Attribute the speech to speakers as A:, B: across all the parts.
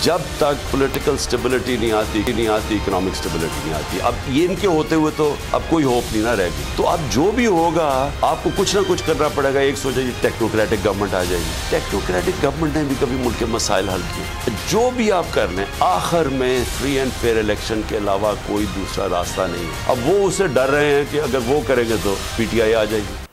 A: जब तक political stability नहीं आती, इकोनॉमिक स्टेबिलिटी नहीं आती। अब ये इनके होते हुए तो अब कोई होप नहीं ना रहेगी। तो अब जो भी होगा आपको कुछ ना कुछ करना पड़ेगा। एक सोचा टेक्नोक्रेटिक गवर्नमेंट आ जाएगी, टेक्नोक्रेटिक गवर्नमेंट ने भी कभी मुल्क के मसाइल हल किए। जो भी आप कर लें, आखिर में फ्री एंड फेयर इलेक्शन के अलावा कोई दूसरा रास्ता नहीं है। अब वो उससे डर रहे हैं कि अगर वो करेंगे तो पीटीआई आ जाएगी।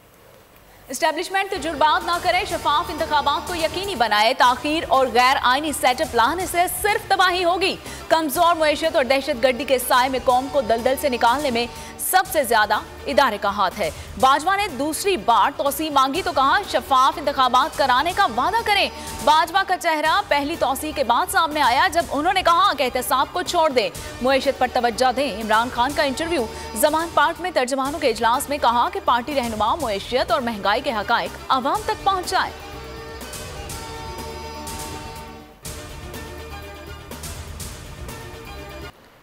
B: एस्टेब्लिशमेंट तजुर्बात ना करे, शफाफ इंतखाबात को यकीनी बनाए। ताखीर और गैर आईनी सेटअप लाने से सिर्फ तबाही होगी। कमजोर मुईशत और दहशतगर्दी के साए में कौम को दलदल से निकालने में सबसे ज्यादा इदारे का हाथ है। बाजवा ने दूसरी बार तौसी मांगी तो कहा शफाफ इंतखाबात कराने का वादा करें। बाजवा का चेहरा पहली तौसी के बाद सामने आया जब उन्होंने कहा कि एहतसाब को छोड़ दें, मुईशत पर तवज्जो दें। इमरान खान का इंटरव्यू जमान पार्क में तर्जमानों के इजलास में कहा कि पार्टी रहनुमा मुईशत और महंगाई के हकायक अवाम तक पहुंचाए।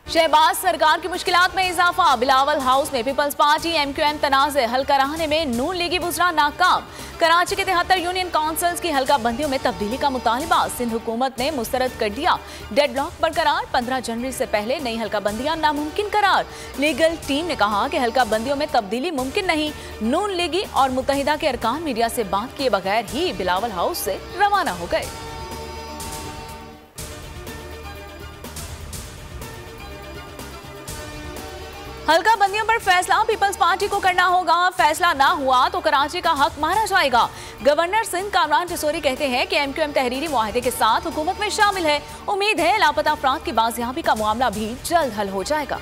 B: शहबाज सरकार की मुश्किलात में इजाफा। बिलावल हाउस में पीपल्स पार्टी एमक्यूएम तनाज़े हल कराने में नून लीगी वुज़रा नाकाम। कराची के 73 यूनियन काउंसिल्स की हल्का बंदियों में तब्दीली का मुतालिबा। सिंध हुकूमत ने मुस्तरद कर दिया। डेडलॉक बरकरार। 15 जनवरी से पहले नई हल्का बंदियां नामुमकिन करार। लीगल टीम ने कहा कि हल्का बंदियों में तब्दीली मुमकिन नहीं। नून लीगी और मुत्तहिदा के अरकान मीडिया से बात किए बगैर ही बिलावल हाउस से रवाना हो गए। हल्का बंदियों पर फैसला पीपल्स पार्टी को करना होगा। फैसला ना हुआ तो कराची का हक मारा जाएगा। गवर्नर सिंध कामरान टिसोरी कहते हैं कि एमक्यूएम तहरीरी मुआहदे के साथ हुकूमत में शामिल है। उम्मीद है लापता अफराद की बाजियाबी का मामला भी जल्द हल हो जाएगा।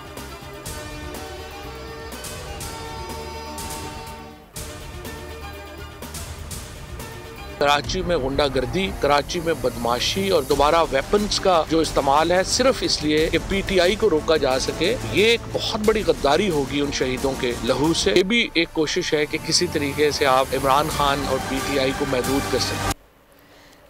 C: कराची में गुंडागर्दी, कराची में बदमाशी और दोबारा वेपन्स का जो इस्तेमाल है सिर्फ इसलिए कि पीटीआई को रोका जा सके, ये एक बहुत बड़ी गद्दारी होगी उन शहीदों के लहू से। ये भी एक कोशिश है कि किसी तरीके से आप इमरान खान और पीटीआई को महदूद कर सकें।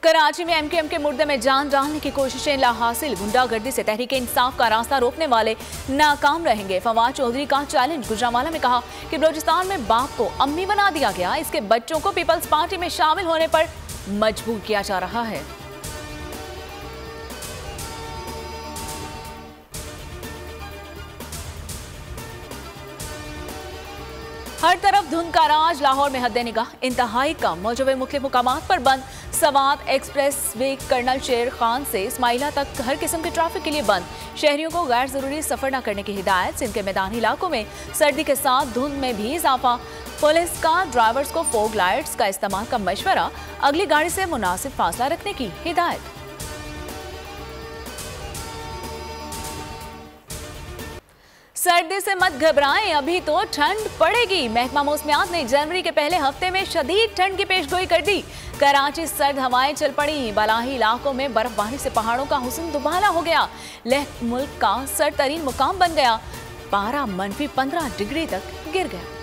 B: कराची में एमक्यूएम के मुर्दे में जान डालने की कोशिशें लाहासिल। गुंडागर्दी से तहरीक इंसाफ का रास्ता रोकने वाले नाकाम रहेंगे। फवाद चौधरी का चैलेंज। गुजरांवाला में कहा कि बलूचिस्तान में बाप को अम्मी बना दिया गया, इसके बच्चों को पीपल्स पार्टी में शामिल होने पर मजबूर किया जा रहा है। हर तरफ धुंध का राज। लाहौर में हद निगाह इंतहाई कम। मौजूद मुख्तलिफ मुकामात पर बंद। सवात एक्सप्रेस वे कर्नल शेर खान से इस्माइला तक हर किस्म के ट्रैफिक के लिए बंद। शहरियों को गैर जरूरी सफर न करने की हिदायत। सिंध के मैदानी इलाकों में सर्दी के साथ धुंध में भी इजाफा। पुलिस का ड्राइवर्स को फोग लाइट्स का इस्तेमाल का मशवरा। अगली गाड़ी से मुनासिब फासला रखने की हिदायत। सर्दी से मत घबराएं, अभी तो ठंड पड़ेगी। महकमा मौसमियात ने जनवरी के पहले हफ्ते में शदीद ठंड की पेशगोई कर दी। कराची सर्द हवाएं चल पड़ी। बलाही इलाकों में बर्फबारी से पहाड़ों का हुस्न दुबाला हो गया। लेह मुल्क का सर्द तरीन मुकाम बन गया। पारा -15 डिग्री तक गिर गया।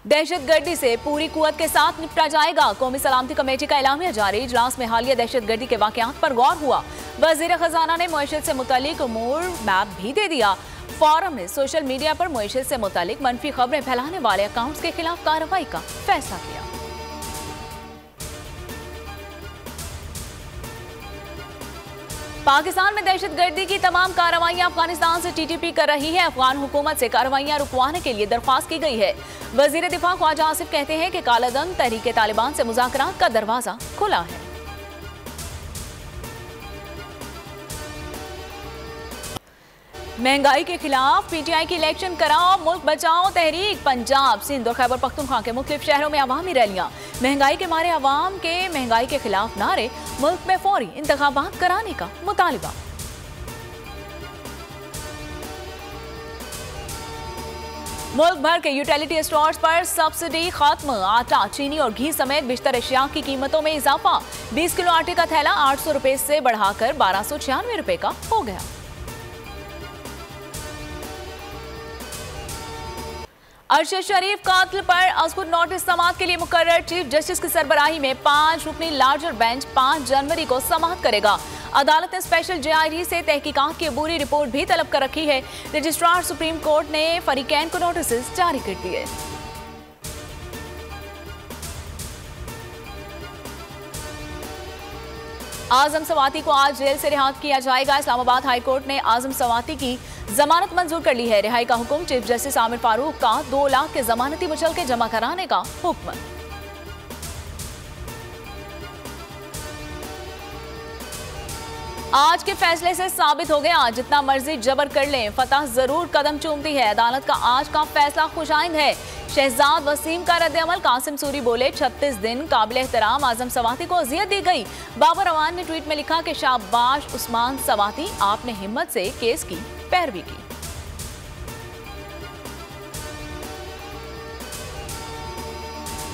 B: दहशतगर्दी से पूरी कुव्वत के साथ निपटा जाएगा। कौमी सलामती कमेटी का एलामिया जारी। इजलास में हालिया दहशतगर्दी के वाकयात पर गौर हुआ। वजीर खजाना ने मुईशत से मुतालिक उमूर मैप भी दे दिया। फोरम ने सोशल मीडिया पर मुईशत से मुतालिक मनफी खबरें फैलाने वाले अकाउंट्स के खिलाफ कार्रवाई का फैसला किया। पाकिस्तान में दहशतगर्दी की तमाम कार्रवाइयां अफगानिस्तान से टीटीपी कर रही है। अफगान हुकूमत से कार्रवाइयां रुकवाने के लिए दरख्वास्त की गई है। वजीर दिफा ख्वाजा आसिफ कहते हैं कि कालादन तहरीक तालिबान से मुज़ाकरात का दरवाजा खुला है। महंगाई के खिलाफ पीटीआई की इलेक्शन कराओ मुल्क बचाओ तहरीक। पंजाब, सिंध और खैबर पख्तूनख्वा के मुख्तलिफ शहरों में अवामी रैलियां। महंगाई के मारे अवाम के महंगाई के खिलाफ नारे। मुल्क में फौरी इंतखाबात कराने का मुतालिबा। मुल्क भर के यूटिलिटी स्टोर्स पर सब्सिडी खत्म। आटा, चीनी और घी समेत बिस्तर अशिया की कीमतों में इजाफा। 20 किलो आटे का थैला 800 रुपए से बढ़ाकर 1296 रुपए का हो गया। अरशद शरीफ कातल पर अज़कुर नोटिस समाअत के लिए मुकर्रर। चीफ जस्टिस की सरबराही में 5 रुकनी लार्जर बेंच 5 जनवरी को समाअत करेगा। अदालत ने स्पेशल JID से तहकीकात की अबूरी रिपोर्ट भी तलब कर रखी है। रजिस्ट्रार सुप्रीम कोर्ट ने फरीकैन को नोटिस जारी कर दिए। आजम सवाती को आज जेल से रिहा किया जाएगा। इस्लामाबाद हाई कोर्ट ने आजम सवाती की जमानत मंजूर कर ली है। रिहाई का हुक्म चीफ जस्टिस आमिर फारूक का 2 लाख के जमानती मुचलके जमा कराने का हुक्म। आज के फैसले से साबित हो गया, जितना मर्जी जबर कर लें फतह जरूर कदम चूमती है। अदालत का आज का फैसला खुशाइंद है। शहजाद वसीम का रद्द-ए-अमल। कासिम सूरी बोले 36 दिन काबिल एहतराम आजम सवाती को अजियत दी गई। बाबर अवान ने ट्वीट में लिखा कि शाबाश उस्मान सवाती, आपने हिम्मत से केस की पैरवी की।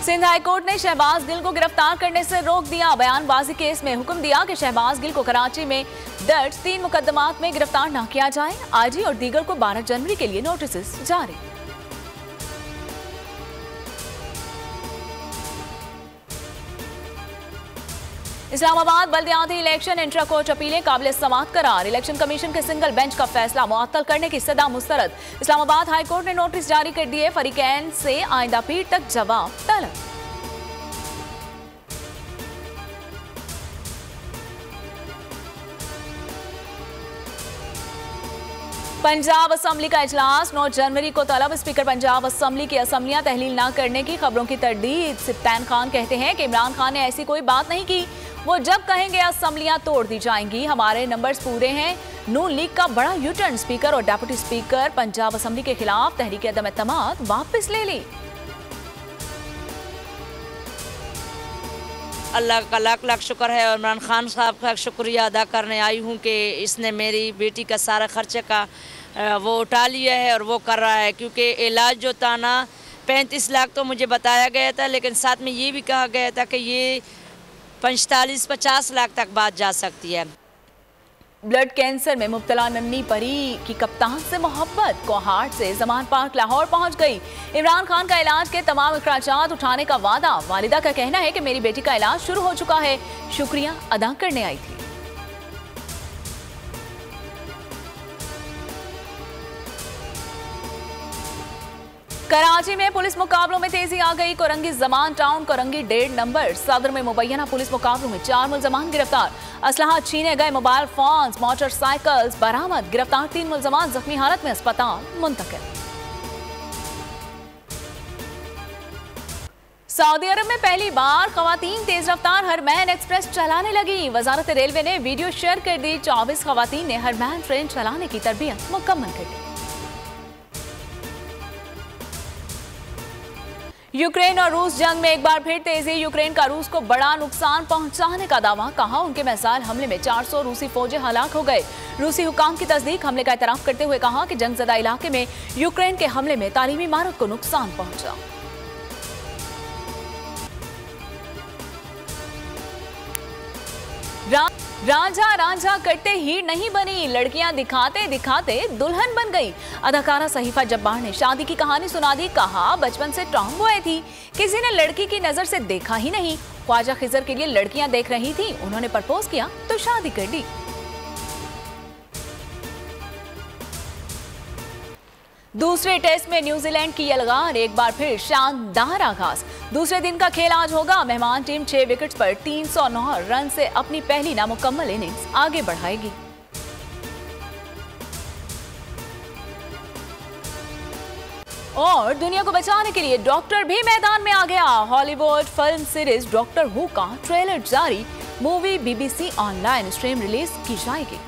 B: सिंध हाईकोर्ट ने शहबाज गिल को गिरफ्तार करने से रोक दिया। बयानबाजी केस में हुक्म दिया कि शहबाज गिल को कराची में दर्ज 3 मुकदमात में गिरफ्तार न किया जाए। आईजी और दीगर को 12 जनवरी के लिए नोटिस जारी। इस्लामाबाद बल्दियाती इलेक्शन इंट्रा कोर्ट अपीलें काबिल समाअत करार। इलेक्शन कमीशन के सिंगल बेंच का फैसला मुअत्तल करने की सदा मुस्तरद। इस्लामाबाद हाई कोर्ट ने नोटिस जारी कर दिए। फरीकैन से आइंदा पीर तक जवाब तलब। पंजाब असम्बली का इजलास 9 जनवरी को तलब। स्पीकर पंजाब असम्बली की असम्बलियां तहलील न करने की खबरों की तरदीद। सिप्तान खान कहते हैं कि इमरान खान ने ऐसी कोई बात नहीं की, वो जब कहेंगे असम्बलियां तोड़ दी जाएंगी। हमारे नंबर्स पूरे हैं। नून लीग का बड़ा यूटर्न। स्पीकर और डिप्टी स्पीकर पंजाब असम्बली के खिलाफ तहरीक अदम एतमाद वापस ले ली।
D: अल्लाह का लाख लाख शुक्र है और इमरान खान साहब का शुक्रिया अदा करने आई हूँ कि इसने मेरी बेटी का सारा खर्चे का वो उठा लिया है और वो कर रहा है। क्योंकि इलाज जो था ना 35 लाख तो मुझे बताया गया था, लेकिन साथ में ये भी कहा गया था कि ये 45-50 लाख तक बात जा सकती है।
B: ब्लड कैंसर में मुब्तला नन्ही परी की कप्तान से मोहब्बत। कोहाट से जमान पार्क लाहौर पहुंच गई। इमरान खान का इलाज के तमाम अखराजात उठाने का वादा। वालिदा का कहना है कि मेरी बेटी का इलाज शुरू हो चुका है, शुक्रिया अदा करने आई थी। कराची में पुलिस मुकाबलों में तेजी आ गई। कोरंगी जमान टाउन कोरंगी 1.5 नंबर सदर में मुबैना पुलिस मुकाबलों में 4 मुलजमान गिरफ्तार। असलहा छीने गए मोबाइल फोन्स मोटरसाइकिल्स बरामद। गिरफ्तार 3 मुलजमान जख्मी हालत में अस्पताल मुंतकिल। सऊदी अरब में पहली बार खवातीन तेज रफ्तार हरमैन एक्सप्रेस चलाने लगी। वजारत रेलवे ने वीडियो शेयर कर दी। 24 खवातीन ने हरमैन ट्रेन चलाने की तरबियत मुकम्मल कर दी। यूक्रेन और रूस जंग में एक बार फिर तेजी। यूक्रेन का रूस को बड़ा नुकसान पहुंचाने का दावा। कहा उनके मिसाइल हमले में 400 रूसी फौजी हलाक हो गए। रूसी हुकाम की तस्दीक। हमले का एतराफ करते हुए कहा कि जंगजदा इलाके में यूक्रेन के हमले में तालीमी इमारत को नुकसान पहुंचा। रांझा रांझा करते ही नहीं बनी, लड़कियां दिखाते दिखाते दुल्हन बन गई। अदाकारा सहीफा जब्बार ने शादी की कहानी सुना दी। कहा बचपन से टॉम बॉय थी, किसी ने लड़की की नजर से देखा ही नहीं। ख्वाजा खिजर के लिए लड़कियां देख रही थी, उन्होंने प्रपोज किया तो शादी कर ली। दूसरे टेस्ट में न्यूजीलैंड की यलगार। एक बार फिर शानदार आगाज। दूसरे दिन का खेल आज होगा। मेहमान टीम 6 विकेट्स पर 309 रन से अपनी पहली नामुकम्मल इनिंग्स आगे बढ़ाएगी। और दुनिया को बचाने के लिए डॉक्टर भी मैदान में आ गया। हॉलीवुड फिल्म सीरीज डॉक्टर हू का ट्रेलर जारी। Movie BBC online stream release की जाएगी।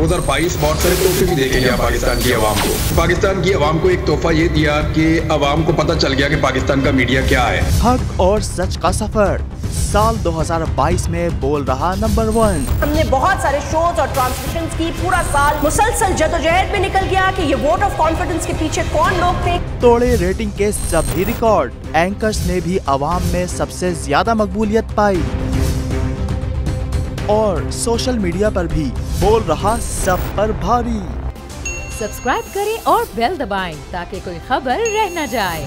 E: 2022 बहुत सारे तोहफे भी देके गया पाकिस्तान की आवाम को। पाकिस्तान की आवाम को एक तोहफा ये दिया कि आवाम को पता चल गया कि पाकिस्तान का मीडिया क्या है।
F: हक और सच का सफर साल 2022 में बोल रहा नंबर 1।
G: हमने बहुत सारे शोज और ट्रांसमिशंस की। पूरा साल मुसलसल जदोजहद में निकल गया कि ये वोट ऑफ कॉन्फिडेंस के पीछे कौन लोग थे।
F: तोड़े रेटिंग के सभी रिकॉर्ड। एंकर्स ने भी आवाम में सबसे ज्यादा मकबूलियत पाई और सोशल मीडिया पर भी बोल रहा सब पर भारी।
H: सब्सक्राइब करें और बेल दबाएं ताकि कोई खबर रह न जाए।